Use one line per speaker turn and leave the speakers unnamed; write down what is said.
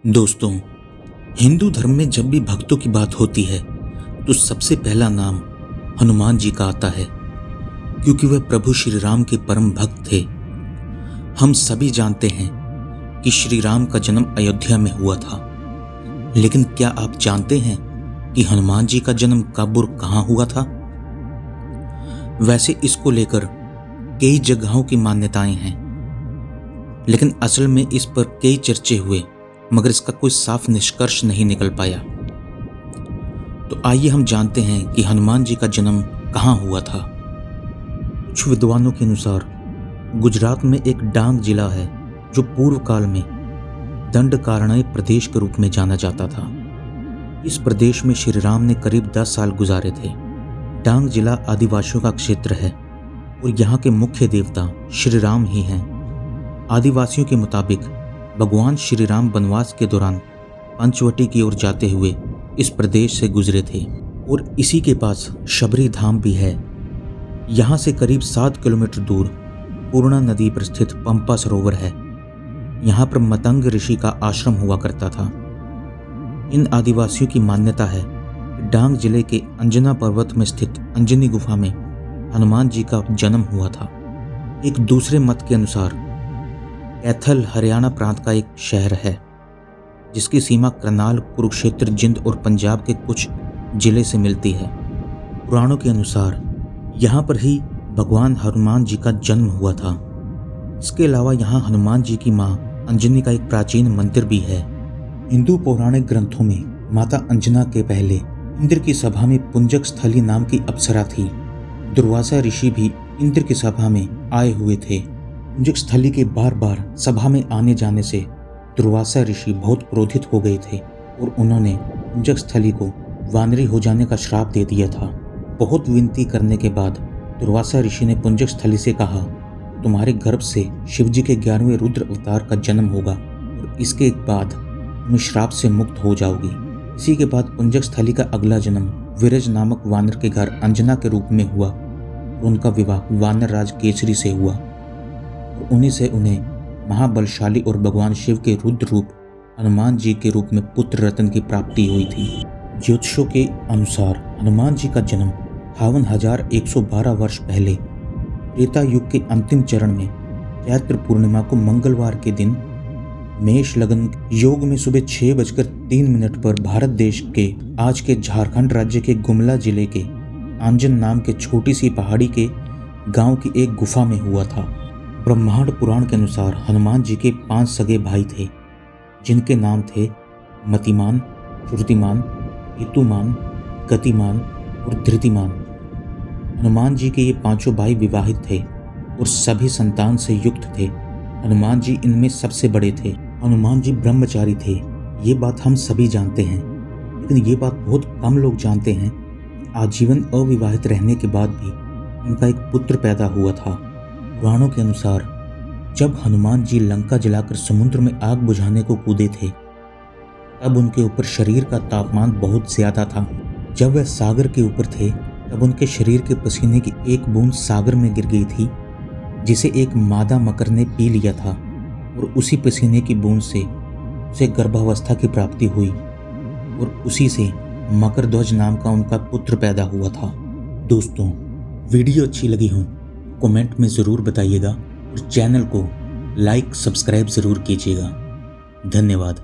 दोस्तों, हिंदू धर्म में जब भी भक्तों की बात होती है तो सबसे पहला नाम हनुमान जी का आता है, क्योंकि वह प्रभु श्री राम के परम भक्त थे। हम सभी जानते हैं कि श्री राम का जन्म अयोध्या में हुआ था, लेकिन क्या आप जानते हैं कि हनुमान जी का जन्म कब और कहाँ हुआ था? वैसे इसको लेकर कई जगहों की मान्यताएं हैं, लेकिन असल में इस पर कई चर्चे हुए, मगर इसका कोई साफ निष्कर्ष नहीं निकल पाया। तो आइए हम जानते हैं कि हनुमान जी का जन्म कहाँ हुआ था। कुछ विद्वानों के अनुसार गुजरात में एक डांग जिला है जो पूर्व काल में दंडकारण्य प्रदेश के रूप में जाना जाता था। इस प्रदेश में श्री राम ने करीब 10 साल गुजारे थे। डांग जिला आदिवासियों का क्षेत्र है और यहाँ के मुख्य देवता श्री राम ही हैं। आदिवासियों के मुताबिक भगवान श्री राम वनवास के दौरान पंचवटी की ओर जाते हुए इस प्रदेश से गुजरे थे और इसी के पास शबरी धाम भी है। यहाँ से करीब 7 किलोमीटर दूर पूर्णा नदी पर स्थित पंपा सरोवर है। यहाँ पर मतंग ऋषि का आश्रम हुआ करता था। इन आदिवासियों की मान्यता है कि डांग जिले के अंजना पर्वत में स्थित अंजनी गुफा में हनुमान जी का जन्म हुआ था। एक दूसरे मत के अनुसार कैथल हरियाणा प्रांत का एक शहर है जिसकी सीमा करनाल, कुरुक्षेत्र, जिंद और पंजाब के कुछ जिले से मिलती है। पुराणों के अनुसार यहाँ पर ही भगवान हनुमान जी का जन्म हुआ था। इसके अलावा यहाँ हनुमान जी की माँ अंजनी का एक प्राचीन मंदिर भी है। हिंदू पौराणिक ग्रंथों में माता अंजना के पहले इंद्र की सभा में पुंजक स्थली नाम की अप्सरा थी। दुर्वासा ऋषि भी इंद्र की सभा में आए हुए थे। पुंजक स्थली के बार बार सभा में आने जाने से दुर्वासा ऋषि बहुत क्रोधित हो गए थे और उन्होंने पुंजक स्थली को वानरी हो जाने का श्राप दे दिया था। बहुत विनती करने के बाद दुर्वासा ऋषि ने पुंजक स्थली से कहा, तुम्हारे गर्भ से शिवजी के 11वें रुद्र अवतार का जन्म होगा और इसके बाद तुम श्राप से मुक्त हो जाओगी। इसी के बाद पुंजक स्थली का अगला जन्म विरज नामक वानर के घर अंजना के रूप में हुआ और उनका विवाह वानर राज केसरी से हुआ और उन्हीं से उन्हें महाबलशाली और भगवान शिव के रुद्र रूप हनुमान जी के रूप में पुत्र रत्न की प्राप्ति हुई थी। ज्योतिषों के अनुसार हनुमान जी का जन्म 51,112 वर्ष पहले त्रेता युग के अंतिम चरण में चैत्र पूर्णिमा को मंगलवार के दिन मेष लग्न योग में सुबह 6:03 पर भारत देश के आज के झारखंड राज्य के गुमला जिले के आंजन नाम के छोटी सी पहाड़ी के गांव की एक गुफा में हुआ था। ब्रह्मांड पुराण के अनुसार हनुमान जी के 5 सगे भाई थे, जिनके नाम थे मतिमान, श्रुतिमान, हेतुमान, गतिमान और धृतिमान। हनुमान जी के ये 5 भाई विवाहित थे और सभी संतान से युक्त थे। हनुमान जी इनमें सबसे बड़े थे। हनुमान जी ब्रह्मचारी थे, ये बात हम सभी जानते हैं, लेकिन ये बात बहुत कम लोग जानते हैं। आजीवन अविवाहित रहने के बाद भी उनका एक पुत्र पैदा हुआ था। पुराणों के अनुसार जब हनुमान जी लंका जलाकर समुद्र में आग बुझाने को कूदे थे, तब उनके ऊपर शरीर का तापमान बहुत ज्यादा था। जब वह सागर के ऊपर थे, तब उनके शरीर के पसीने की एक बूंद सागर में गिर गई थी, जिसे एक मादा मकर ने पी लिया था और उसी पसीने की बूंद से उसे गर्भावस्था की प्राप्ति हुई और उसी से मकर ध्वज नाम का उनका पुत्र पैदा हुआ था। दोस्तों, वीडियो अच्छी लगी हो कमेंट में ज़रूर बताइएगा और चैनल को लाइक सब्सक्राइब ज़रूर कीजिएगा। धन्यवाद।